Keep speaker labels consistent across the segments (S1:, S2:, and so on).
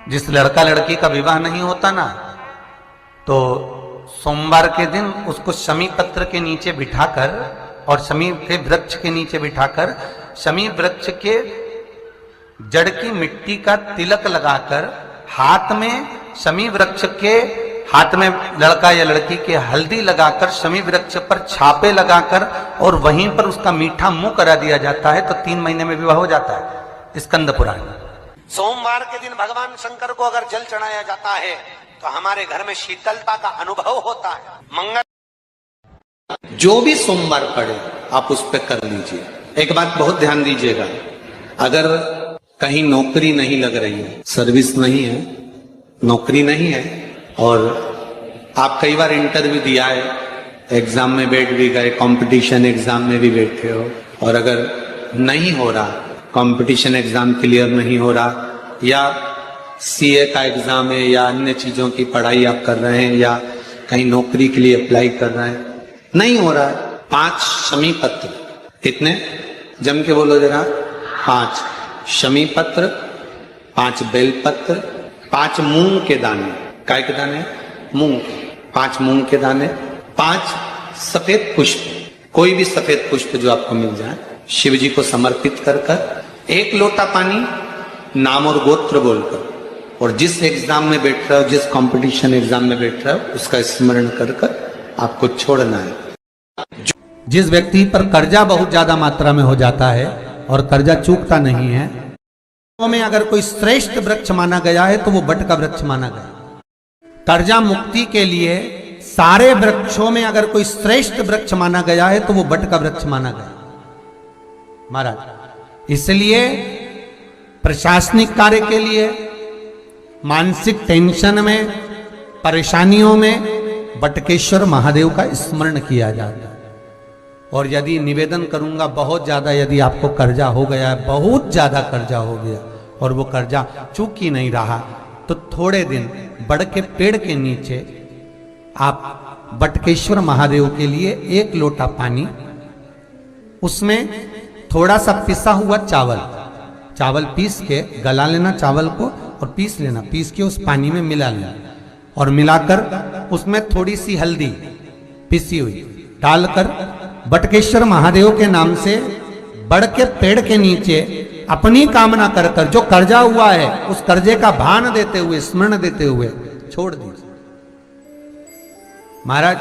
S1: जिस लड़का लड़की का विवाह नहीं होता ना, तो सोमवार के दिन उसको शमी पत्र के नीचे बिठाकर और शमी के वृक्ष के नीचे बिठाकर शमी वृक्ष के जड़ की मिट्टी का तिलक लगाकर हाथ में शमी वृक्ष के हाथ में लड़का या लड़की के हल्दी लगाकर शमी वृक्ष पर छापे लगाकर और वहीं पर उसका मीठा मुंह करा दिया जाता है, तो 3 महीने में विवाह हो जाता है। स्कंद पुराण।
S2: सोमवार के दिन भगवान शंकर को अगर जल चढ़ाया जाता है तो हमारे घर में शीतलता का अनुभव होता है। मंगल
S1: जो भी सोमवार पड़े आप उस पर कर लीजिए। एक बात बहुत ध्यान दीजिएगा, अगर कहीं नौकरी नहीं लग रही है, सर्विस नहीं है, नौकरी नहीं है और आप कई बार इंटरव्यू दिया है, एग्जाम में बैठ भी गए, कंपटीशन एग्जाम में भी बैठे हो, और अगर नहीं हो रहा, कंपटीशन एग्जाम क्लियर नहीं हो रहा, या सीए का एग्जाम है या अन्य चीजों की पढ़ाई आप कर रहे हैं या कहीं नौकरी के लिए अप्लाई कर रहे हैं, नहीं हो रहा है, 5 शमी पत्र, कितने जम के बोलो जरा, 5 शमी पत्र, 5 बेल पत्र, 5 मूंग के दाने, काय के दाने, मूंग, 5 मूंग के दाने, 5 सफेद पुष्प, कोई भी सफेद पुष्प जो आपको मिल जाए, शिव जी को समर्पित कर 1 लोटा पानी, नाम और गोत्र बोलकर, और जिस एग्जाम में बैठ रहे हो, जिस कंपटीशन एग्जाम में बैठ रहे हो, उसका स्मरण कर आपको छोड़ना है। जिस व्यक्ति पर कर्जा बहुत ज्यादा मात्रा में हो जाता है और कर्जा चूकता नहीं है, में अगर कोई श्रेष्ठ वृक्ष माना गया है तो वो बट का वृक्ष माना गया। कर्जा मुक्ति के लिए सारे वृक्षों में अगर कोई श्रेष्ठ वृक्ष माना गया है तो वो बट का वृक्ष माना गया महाराज। इसलिए प्रशासनिक कार्य के लिए, मानसिक टेंशन में, परेशानियों में बटकेश्वर महादेव का स्मरण किया जाता है। और यदि निवेदन करूंगा, बहुत ज्यादा यदि आपको कर्जा हो गया है, बहुत ज्यादा कर्जा हो गया और वो कर्जा चूक ही नहीं रहा, तो थोड़े दिन बड़ के पेड़ के नीचे आप बटकेश्वर महादेव के लिए 1 लोटा पानी, उसमें थोड़ा सा पिसा हुआ चावल पीस के गला लेना चावल को और पीस लेना, पीस के उस पानी में मिला लेना और मिलाकर उसमें थोड़ी सी हल्दी पिसी हुई डालकर बटकेश्वर महादेव के नाम से बड़ के पेड़ के नीचे अपनी कामना कर जो कर्जा हुआ है उस कर्जे का भान देते हुए, स्मरण देते हुए छोड़ दीजिए महाराज।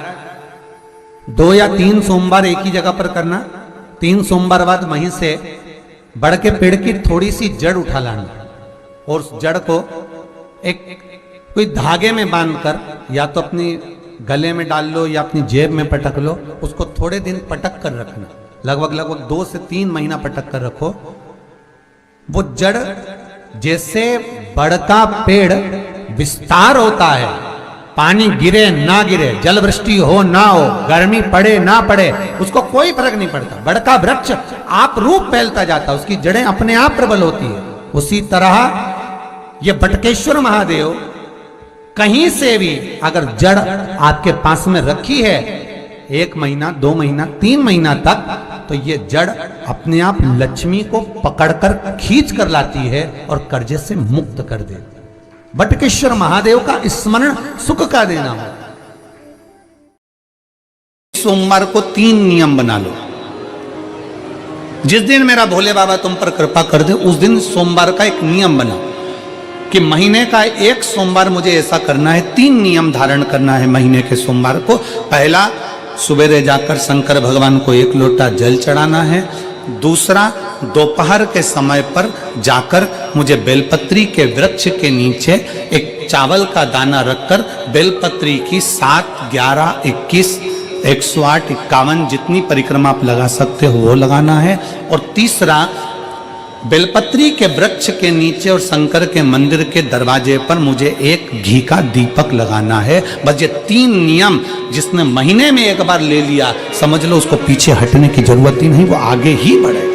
S1: 2 या 3 सोमवार एक ही जगह पर करना, 3 सोमवार बाद वहीं से बड़ के पेड़ की थोड़ी सी जड़ उठा लाना और उस जड़ को एक कोई धागे में बांधकर या तो अपनी गले में डाल लो या अपनी जेब में पटक लो, उसको थोड़े दिन पटक कर रखना, लगभग 2 से 3 महीना पटक कर रखो। वो जड़ जैसे बड़ का पेड़ विस्तार होता है, पानी गिरे ना गिरे, जल वृष्टि हो ना हो, गर्मी पड़े ना पड़े, उसको कोई फर्क नहीं पड़ता, बड़ का वृक्ष आप रूप फैलता जाता, उसकी जड़ें अपने आप प्रबल होती है। उसी तरह ये बटकेश्वर महादेव कहीं से भी अगर जड़ आपके पास में रखी है 1 महीना, 2 महीना, 3 महीना तक, तो ये जड़ अपने आप लक्ष्मी को पकड़कर खींच कर लाती है और कर्जे से मुक्त कर देती है। बटकेश्वर महादेव का स्मरण सुख का देना हो। सोमवार को 3 नियम बना लो। जिस दिन मेरा भोले बाबा तुम पर कृपा कर दे, उस दिन सोमवार का एक नियम बना कि महीने का 1 सोमवार मुझे ऐसा करना है, 3 नियम धारण करना है महीने के सोमवार को। पहला, सुबेरे जाकर शंकर भगवान को 1 लोटा जल चढ़ाना है। दूसरा, दोपहर के समय पर जाकर मुझे बेलपत्री के वृक्ष के नीचे एक चावल का दाना रखकर बेलपत्री की 7, 11, 21, 108, 51 जितनी परिक्रमा आप लगा सकते हो वो लगाना है। और तीसरा, बेलपत्री के वृक्ष के नीचे और शंकर के मंदिर के दरवाजे पर मुझे 1 घी का दीपक लगाना है। बस ये 3 नियम जिसने महीने में 1 बार ले लिया, समझ लो उसको पीछे हटने की जरूरत ही नहीं, वो आगे ही बढ़ेगा।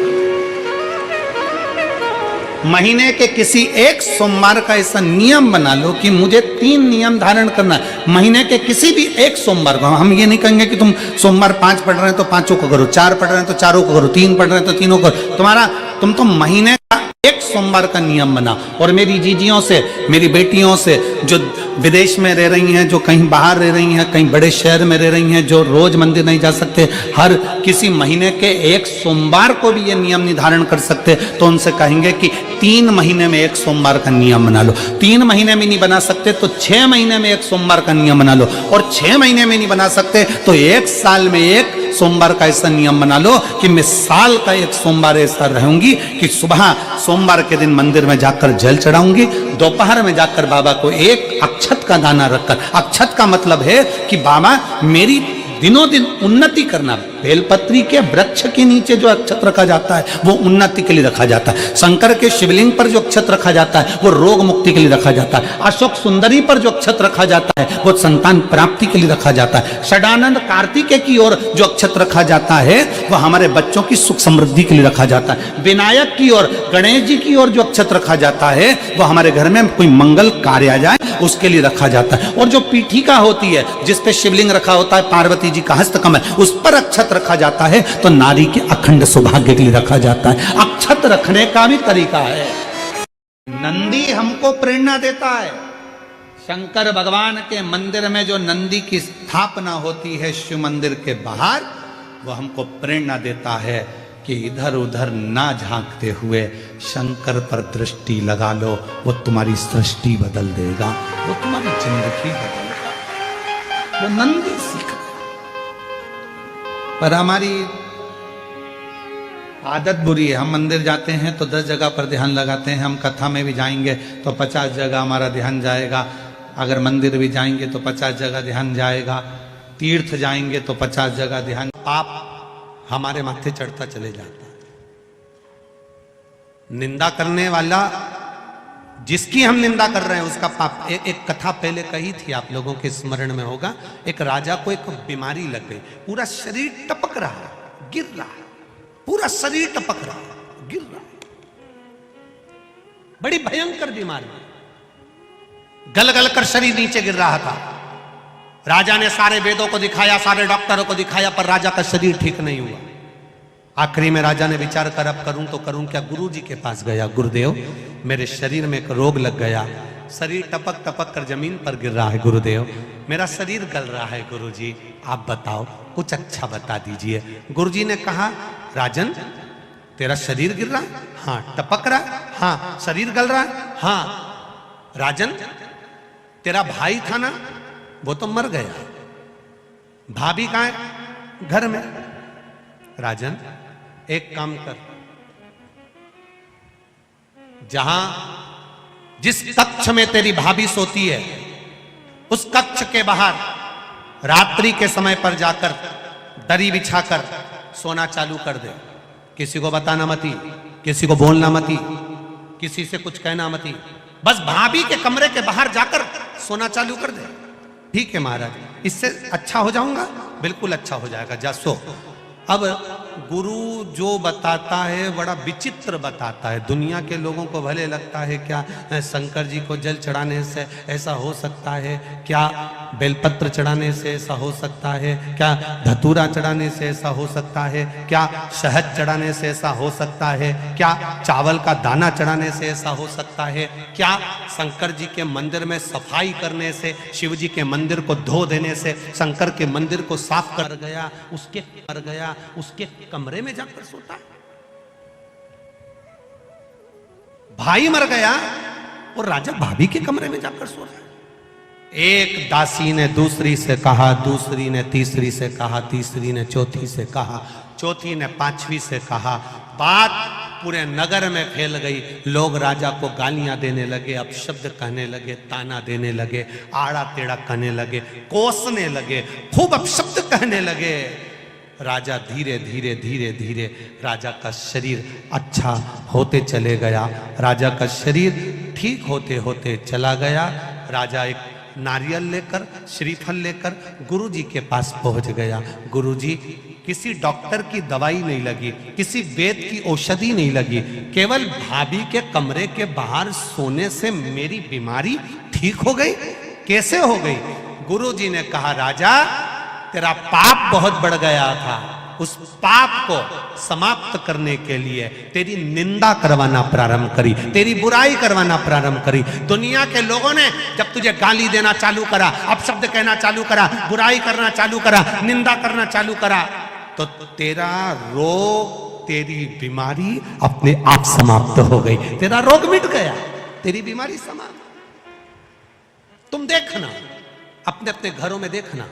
S1: महीने के किसी 1 सोमवार का ऐसा नियम बना लो कि मुझे 3 नियम धारण करना है। महीने के किसी भी 1 सोमवार को, हम ये नहीं कहेंगे कि तुम सोमवार 5 पढ़ रहे हैं तो 5 को करो, 4 पढ़ रहे हैं तो 4 को करो, 3 पढ़ रहे हैं तो 3 को करो। तुम तो महीने का एक सोमवार का नियम बना। और मेरी जीजियों से, मेरी बेटियों से जो विदेश में रह रही हैं, जो कहीं बाहर रह रही हैं, कहीं बड़े शहर में रह रही हैं, जो रोज मंदिर नहीं जा सकते, हर किसी महीने के एक सोमवार को भी ये नियम निर्धारण कर सकते, तो उनसे कहेंगे कि 3 महीने में एक सोमवार का नियम बना लो। 3 महीने में नहीं बना सकते तो 6 महीने में एक सोमवार का नियम बना लो, और 6 महीने में नहीं बना सकते तो 1 साल में एक सोमवार का ऐसा नियम बना लो कि मैं साल का एक सोमवार ऐसा रहूंगी कि सुबह सोमवार के दिन मंदिर में जाकर जल चढ़ाऊंगी, दोपहर में जाकर बाबा को एक अक्षत का दाना रखकर, अक्षत का मतलब है कि बाबा मेरी दिनों दिन उन्नति करना। बेलपत्री के वृक्ष के नीचे जो अक्षत रखा जाता है वो उन्नति के लिए रखा जाता है। शंकर के शिवलिंग पर जो अक्षत रखा जाता है वो रोग मुक्ति के लिए रखा जाता है। अशोक सुंदरी पर जो अक्षत रखा जाता है वो संतान प्राप्ति के लिए रखा जाता है। षडानंद कार्तिकेय की ओर जो अक्षत रखा जाता है वो हमारे बच्चों की सुख समृद्धि के लिए रखा जाता है। विनायक की ओर, गणेश जी की ओर जो अक्षत रखा जाता है वो हमारे घर में कोई मंगल कार्य आ जाए उसके लिए रखा जाता है। और जो पीठिका होती है जिसपे शिवलिंग रखा होता है, पार्वती जी का हस्तकमल, उस पर अक्षत रखा जाता है तो नारी के अखंड सौभाग्य के लिए रखा जाता है। अक्षत रखने का भी तरीका है। नंदी हमको प्रेरणा देता है। शंकर भगवान के मंदिर में जो नंदी की स्थापना होती है शिव मंदिर के बाहर, वो हमको प्रेरणा देता है कि इधर उधर ना झांकते हुए शंकर पर दृष्टि लगा लो, वो तुम्हारी सृष्टि बदल देगा, वो तुम्हारी जिंदगी बदलेगा। वो नंदी सीख। पर हमारी आदत बुरी है। हम मंदिर जाते हैं तो 10 जगह पर ध्यान लगाते हैं। हम कथा में भी जाएंगे तो 50 जगह हमारा ध्यान जाएगा। अगर मंदिर भी जाएंगे तो 50 जगह ध्यान जाएगा। तीर्थ जाएंगे तो 50 जगह ध्यान। पाप हमारे माथे चढ़ता चले जाता है। निंदा करने वाला, जिसकी हम निंदा कर रहे हैं उसका पाप। एक कथा पहले कही थी, आप लोगों के स्मरण में होगा। एक राजा को एक बीमारी लग गई, पूरा शरीर टपक रहा, गिर रहा, पूरा शरीर टपक रहा, गिर रहा, बड़ी भयंकर बीमारी, गल गल कर शरीर नीचे गिर रहा था। राजा ने सारे वेदों को दिखाया, सारे डॉक्टरों को दिखाया, पर राजा का शरीर ठीक नहीं हुआ। आखिरी में राजा ने विचार कर अब करूं तो करूं क्या। गुरु जी के पास गया, गुरुदेव मेरे शरीर में एक रोग लग गया, शरीर टपक टपक कर जमीन पर गिर रहा है, गुरुदेव मेरा शरीर गल रहा है, गुरु जी आप बताओ कुछ अच्छा बता दीजिए। गुरु जी ने कहा, राजन तेरा शरीर गिर रहा है? हाँ। टपक रहा है? हाँ। शरीर गल रहा है? हाँ। राजन तेरा भाई था ना, वो तो मर गया, भाभी कहाँ है? घर में। राजन एक काम कर, जहां जिस कक्ष में तेरी भाभी सोती है उस कक्ष के बाहर रात्रि के समय पर जाकर दरी बिछाकर सोना चालू कर दे। किसी को बताना मती, किसी को बोलना मती, किसी से कुछ कहना मती, बस भाभी के कमरे के बाहर जाकर सोना चालू कर दे। ठीक है महाराज, इससे अच्छा हो जाऊंगा? बिल्कुल अच्छा हो जाएगा, जा सो। अब गुरु जो बताता है बड़ा विचित्र बताता है। दुनिया के लोगों को भले लगता है क्या शंकर जी को जल चढ़ाने से ऐसा हो सकता है, क्या बेलपत्र चढ़ाने से ऐसा हो सकता है, क्या धतूरा चढ़ाने से ऐसा हो सकता है, क्या शहद चढ़ाने से ऐसा हो सकता है, क्या चावल का दाना चढ़ाने से ऐसा हो सकता है, क्या शंकर जी के मंदिर में सफाई करने से, शिव जी के मंदिर को धो देने से शंकर के मंदिर को साफ कर गया, उसके कमरे में जाकर सोता है। भाई मर गया और राजा भाभी के कमरे में जाकर सो रहा है। एक दासी ने दूसरी से कहा, दूसरी ने तीसरी से कहा, तीसरी ने चौथी से कहा, चौथी ने पांचवी से कहा। बात पूरे नगर में फैल गई। लोग राजा को गालियां देने लगे, अपशब्द कहने लगे, ताना देने लगे, आड़ा टेढ़ा कहने लगे, कोसने लगे, खूब अपशब्द कहने लगे। राजा धीरे धीरे धीरे धीरे राजा का शरीर अच्छा होते चले गया, राजा का शरीर ठीक होते होते चला गया। राजा एक नारियल लेकर, श्रीफल लेकर गुरुजी के पास पहुंच गया। गुरुजी, किसी डॉक्टर की दवाई नहीं लगी, किसी वेद की औषधि नहीं लगी, केवल भाभी के कमरे के बाहर सोने से मेरी बीमारी ठीक हो गई। कैसे हो गई? गुरुजी ने कहा, राजा तेरा पाप बहुत बढ़ गया था, उस पाप को समाप्त करने के लिए तेरी निंदा करवाना प्रारंभ करी, तेरी बुराई करवाना प्रारंभ करी। दुनिया के लोगों ने जब तुझे गाली देना चालू करा, अपशब्द कहना चालू करा, बुराई करना चालू करा, निंदा करना चालू करा, तो तेरा रोग, तेरी बीमारी अपने आप समाप्त हो गई। तेरा रोग मिट गया, तेरी बीमारी समाप्त। तुम देखना, अपने अपने घरों में देखना,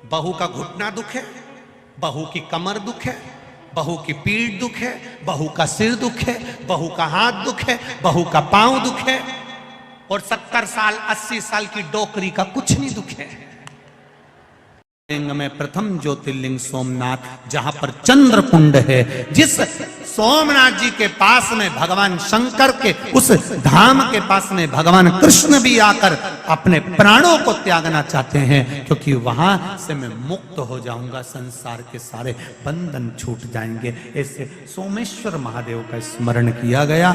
S1: बहू का घुटना दुख है, बहू की कमर दुख है, बहू की पीठ दुख है, बहू का सिर दुख है, बहू का हाथ दुख है, बहू का पांव दुख है, और 70 साल 80 साल की डोकरी का कुछ नहीं दुख है। लिंग में प्रथम ज्योतिर्लिंग सोमनाथ, जहां पर चंद्र कुंड है, जिस सोमनाथ जी के पास में भगवान शंकर के उस धाम के पास में भगवान कृष्ण भी आकर अपने प्राणों को त्यागना चाहते हैं, क्योंकि वहां से मैं मुक्त हो जाऊंगा, संसार के सारे बंधन छूट जाएंगे। ऐसे सोमेश्वर महादेव का स्मरण किया गया।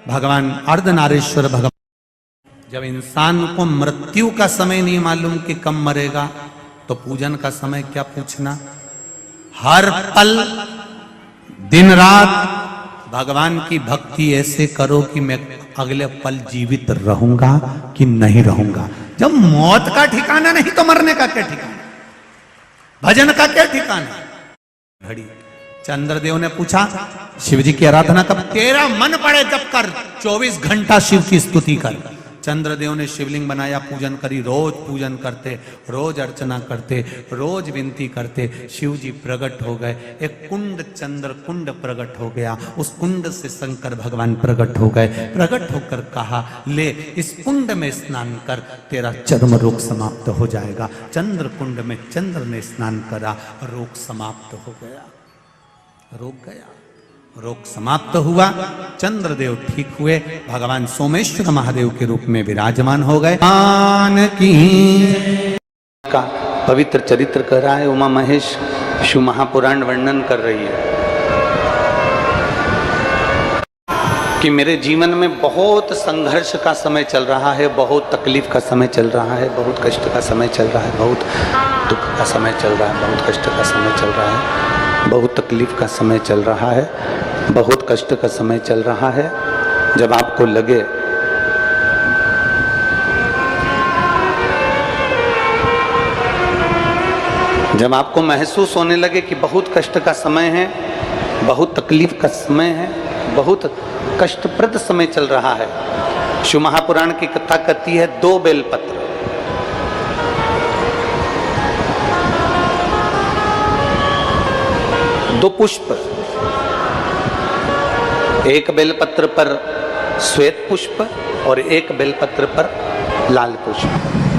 S1: भगवान अर्धनारीश्वर भगवान, जब इंसान को मृत्यु का समय नहीं मालूम कि कब मरेगा, तो पूजन का समय क्या पूछना। हर पल दिन रात भगवान की भक्ति ऐसे करो कि मैं अगले पल जीवित रहूंगा कि नहीं रहूंगा। जब मौत का ठिकाना नहीं तो मरने का क्या ठिकाना, भजन का क्या ठिकाना। घड़ी चंद्रदेव ने पूछा, शिव जी की आराधना कब? तेरा मन पड़े जब कर, 24 घंटा शिव की स्तुति कर। चंद्रदेव ने शिवलिंग बनाया, पूजन करी, रोज पूजन करते, रोज अर्चना करते, रोज विनती करते। शिव जी प्रकट हो गए, एक कुंड, चंद्र कुंड प्रकट हो गया। उस कुंड से शंकर भगवान प्रकट हो गए। प्रकट होकर कहा, ले इस कुंड में स्नान कर, तेरा चर्म रोग समाप्त हो जाएगा। चंद्र कुंड में चंद्र ने स्नान करा, रोग समाप्त हो गया। रोग गया, रोग समाप्त हुआ, चंद्रदेव ठीक हुए, भगवान सोमेश्वर महादेव के रूप में विराजमान हो गए। का पवित्र चरित्र कर रहा है उमा महेश, शिव महापुराण वर्णन कर रही है कि मेरे जीवन में बहुत संघर्ष का समय चल रहा है, बहुत तकलीफ का समय चल रहा है, बहुत कष्ट का समय चल रहा है, बहुत दुख का समय चल रहा है, बहुत कष्ट का समय चल रहा है, बहुत तकलीफ का समय चल रहा है, बहुत कष्ट का समय चल रहा है। जब आपको लगे जब आपको महसूस होने लगे कि बहुत कष्ट का समय है, बहुत तकलीफ का समय है, बहुत कष्टप्रद समय चल रहा है, शिव महापुराण की कथा कहती है 2 बेलपत्र, दो पुष्प, एक बेलपत्र पर श्वेत पुष्प और एक बेलपत्र पर लाल पुष्प।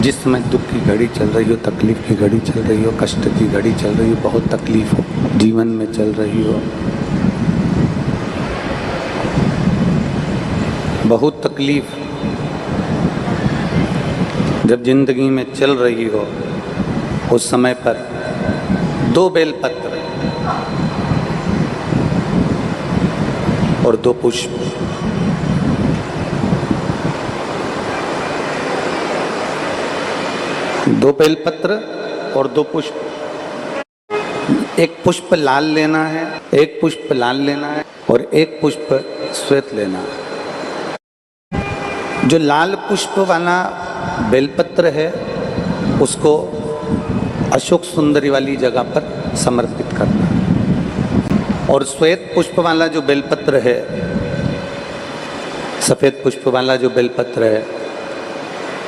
S1: जिसमें दुख की घड़ी चल रही हो, तकलीफ की घड़ी चल रही हो, कष्ट की घड़ी चल रही हो, बहुत तकलीफ जीवन में चल रही हो, बहुत तकलीफ जब जिंदगी में चल रही हो, उस समय पर 2 बेलपत्र और 2 पुष्प, दो बेलपत्र और 2 पुष्प। एक पुष्प लाल लेना है, एक पुष्प लाल लेना है और एक पुष्प श्वेत लेना है। जो लाल पुष्प वाला बेलपत्र है उसको अशोक सुंदरी वाली जगह पर समर्पित करना है, और श्वेत पुष्प वाला जो बेलपत्र है, सफेद पुष्प वाला जो बेलपत्र है,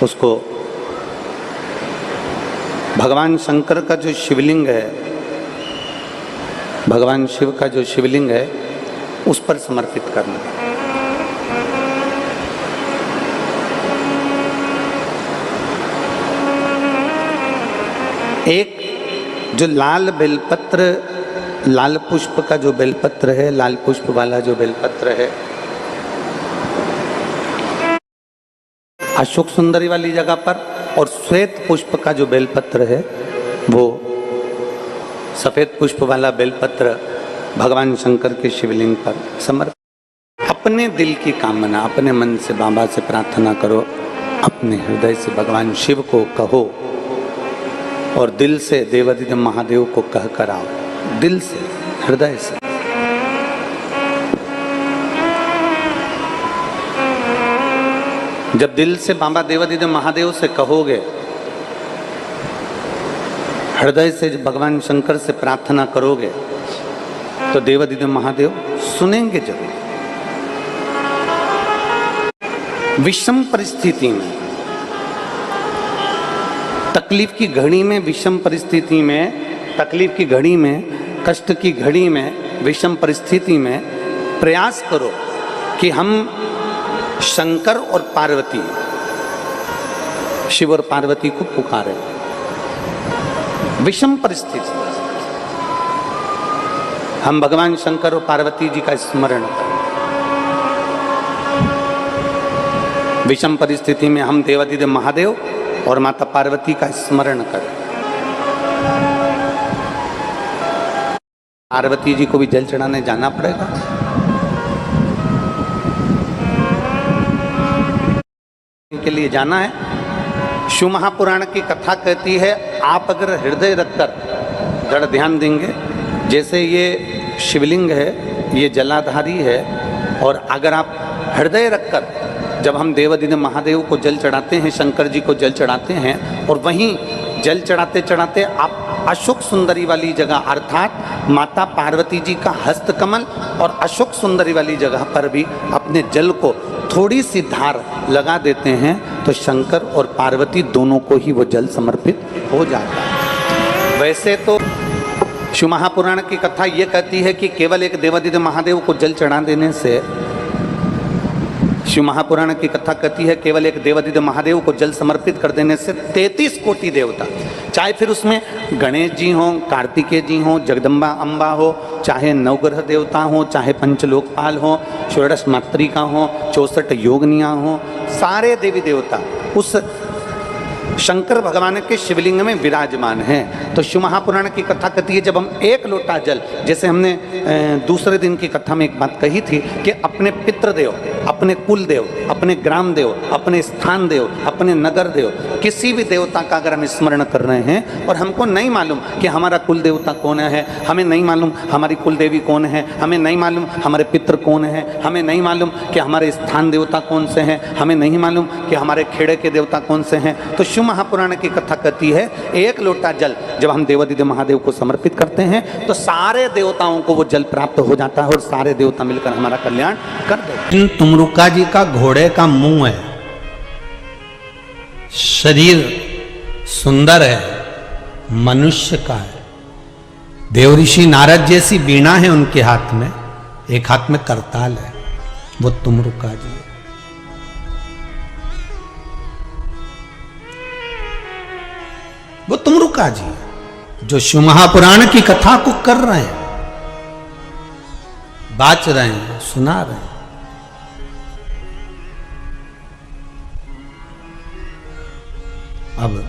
S1: उसको भगवान शंकर का जो शिवलिंग है, भगवान शिव का जो शिवलिंग है, उस पर समर्पित करना। एक जो लाल बेलपत्र, लाल पुष्प का जो बेलपत्र है, लाल पुष्प वाला जो बेलपत्र है, अशोक सुंदरी वाली जगह पर, और श्वेत पुष्प का जो बेलपत्र है वो सफेद पुष्प वाला बेलपत्र भगवान शंकर के शिवलिंग पर समर्पित। अपने दिल की कामना अपने मन से बाबा से प्रार्थना करो, अपने हृदय से भगवान शिव को कहो और दिल से देवादिदेव महादेव को कह कर आओ, दिल से, हृदय से। जब दिल से बाबा देवादिदेव महादेव से कहोगे, हृदय से भगवान शंकर से प्रार्थना करोगे, तो देवादिदेव महादेव सुनेंगे जरूर। विषम परिस्थिति में, तकलीफ की घड़ी में, विषम परिस्थिति में, तकलीफ की घड़ी में, कष्ट की घड़ी में, विषम परिस्थिति में प्रयास करो कि हम शंकर और पार्वती, शिव और पार्वती को पुकारें। विषम परिस्थिति हम भगवान शंकर और पार्वती जी का स्मरण करें। विषम परिस्थिति में हम देवादिदेव महादेव और माता पार्वती का स्मरण करें। पार्वती जी को भी जल चढ़ाने जाना पड़ेगा। के लिए जाना है। शिव महापुराण की कथा कहती है, आप अगर हृदय रखकर जड़ ध्यान देंगे, जैसे ये शिवलिंग है, ये जलाधारी है, और अगर आप हृदय रखकर, जब हम देवादिदेव महादेव को जल चढ़ाते हैं, शंकर जी को जल चढ़ाते हैं, और वहीं जल चढ़ाते चढ़ाते आप अशोक सुंदरी वाली जगह अर्थात माता पार्वती जी का हस्तकमल और अशोक सुंदरी वाली जगह पर भी अपने जल को थोड़ी सी धार लगा देते हैं, तो शंकर और पार्वती दोनों को ही वो जल समर्पित हो जाता है। वैसे तो शिव महापुराण की कथा ये कहती है कि केवल एक देवादिदेव महादेव को जल चढ़ा देने से, शिव महापुराण की कथा कहती है केवल एक देवादिदेव महादेव को जल समर्पित कर देने से 33 कोटि देवता, चाहे फिर उसमें गणेश जी हों, कार्तिकेय जी हों, जगदम्बा अम्बा हो, चाहे नवग्रह देवता हों, चाहे पंचलोकपाल हों, षोडश मातृका हों, 64 योगनियाँ हों, सारे देवी देवता उस शंकर भगवान के शिवलिंग में विराजमान हैं। तो शिव महापुराण की कथा कहती है, जब हम एक लोटा जल, जैसे हमने दूसरे दिन की कथा में एक बात कही थी कि अपने पितृदेव, अपने कुल देव, अपने ग्राम देव, अपने स्थान देव, अपने नगर देव, किसी भी देवता का अगर हम स्मरण कर रहे हैं और हमको नहीं मालूम कि हमारा कुल देवता कौन है, हमें नहीं मालूम हमारी कुल देवी कौन है, हमें नहीं मालूम हमारे पितृ कौन है, हमें नहीं मालूम कि हमारे स्थान देवता कौन से हैं, हमें नहीं मालूम कि हमारे खेड़े के देवता कौन से हैं, तो शिव महापुराण की कथा कहती है एक लोटा जल जब हम देवादिदेव महादेव को समर्पित करते हैं तो सारे देवताओं को वो जल प्राप्त हो जाता है और सारे देवता मिलकर हमारा कल्याण कर देते हैं। तुमरुका जी का घोड़े का मुंह है, शरीर सुंदर है, मनुष्य का है। देवऋषि नारद जैसी वीणा है उनके हाथ में, एक हाथ में करताल है, वो तुमरुका जी है। वो तुमरुका जी जो शिव महापुराण की कथा को कर रहे हैं, बाच रहे हैं, सुना रहे हैं। अब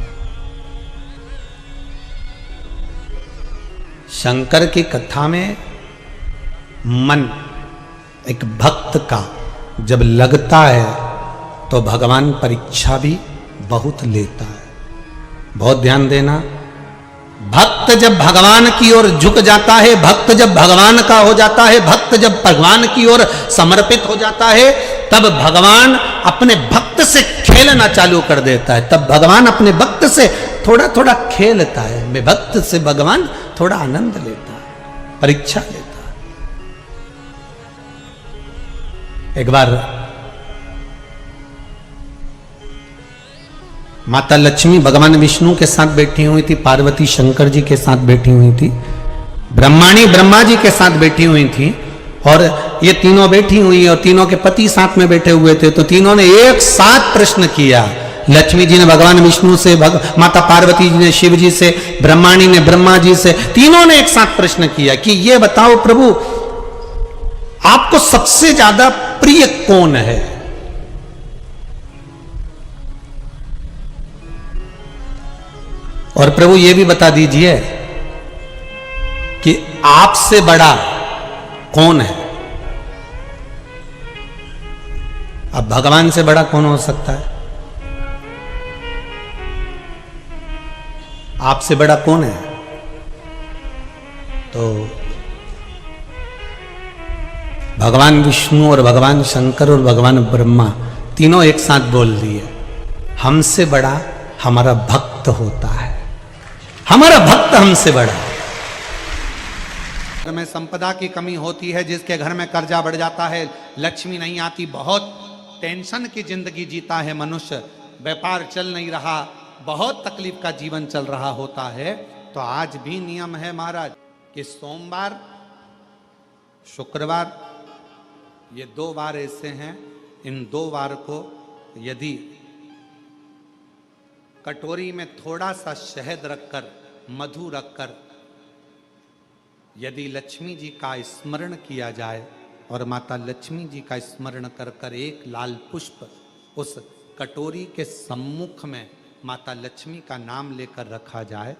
S1: शंकर की कथा में मन एक भक्त का जब लगता है तो भगवान परीक्षा भी बहुत लेता है। बहुत ध्यान देना, भक्त जब भगवान की ओर झुक जाता है, भक्त जब भगवान का हो जाता है, भक्त जब भगवान की ओर समर्पित हो जाता है, तब भगवान अपने भक्त से खेलना चालू कर देता है। तब भगवान अपने भक्त से थोड़ा थोड़ा खेलता है। मैं भक्त से भगवान थोड़ा आनंद लेता है, परीक्षा लेता है। एक बार माता लक्ष्मी भगवान विष्णु के साथ बैठी हुई थी, पार्वती शंकर जी के साथ बैठी हुई थी, ब्रह्माणी ब्रह्मा जी के साथ बैठी हुई थी, और ये तीनों बैठी हुई और तीनों के पति साथ में बैठे हुए थे। तो तीनों ने एक साथ प्रश्न किया। लक्ष्मी जी ने भगवान विष्णु से, माता पार्वती जी ने शिव जी से, ब्रह्माणी ने ब्रह्मा जी से, तीनों ने एक साथ प्रश्न किया कि ये बताओ प्रभु, आपको सबसे ज्यादा प्रिय कौन है? और प्रभु ये भी बता दीजिए कि आपसे बड़ा कौन है? अब भगवान से बड़ा कौन हो सकता है? आपसे बड़ा कौन है? तो भगवान विष्णु और भगवान शंकर और भगवान ब्रह्मा तीनों एक साथ बोल दिए, हमसे बड़ा हमारा भक्त होता है, हमारा भक्त हमसे बड़ा। घर में संपदा की कमी होती है, जिसके घर में कर्जा बढ़ जाता है, लक्ष्मी नहीं आती, बहुत टेंशन की जिंदगी जीता है मनुष्य, व्यापार चल नहीं रहा, बहुत तकलीफ का जीवन चल रहा होता है, तो आज भी नियम है महाराज कि सोमवार शुक्रवार ये 2 वार ऐसे हैं, इन 2 वार को यदि कटोरी में थोड़ा सा शहद रखकर, मधु रखकर यदि लक्ष्मी जी का स्मरण किया जाए और माता लक्ष्मी जी का स्मरण कर कर एक लाल पुष्प उस कटोरी के सम्मुख में माता लक्ष्मी का नाम लेकर रखा जाए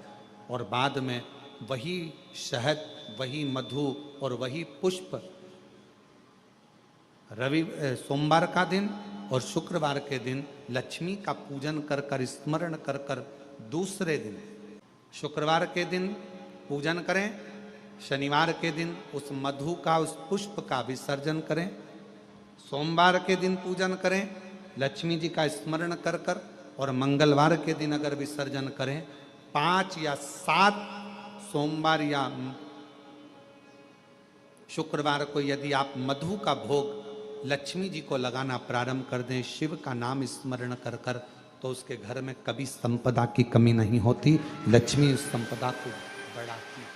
S1: और बाद में वही शहद, वही मधु और वही पुष्प सोमवार का दिन और शुक्रवार के दिन लक्ष्मी का पूजन कर कर, स्मरण कर कर, दूसरे दिन शुक्रवार के दिन पूजन करें, शनिवार के दिन उस मधु का, उस पुष्प का विसर्जन करें, सोमवार के दिन पूजन करें लक्ष्मी जी का स्मरण कर कर, और मंगलवार के दिन अगर विसर्जन करें, 5 या 7 सोमवार या शुक्रवार को यदि आप मधु का भोग लक्ष्मी जी को लगाना प्रारंभ कर दें, शिव का नाम स्मरण कर कर, तो उसके घर में कभी संपदा की कमी नहीं होती, लक्ष्मी उस संपदा को बढ़ाती है।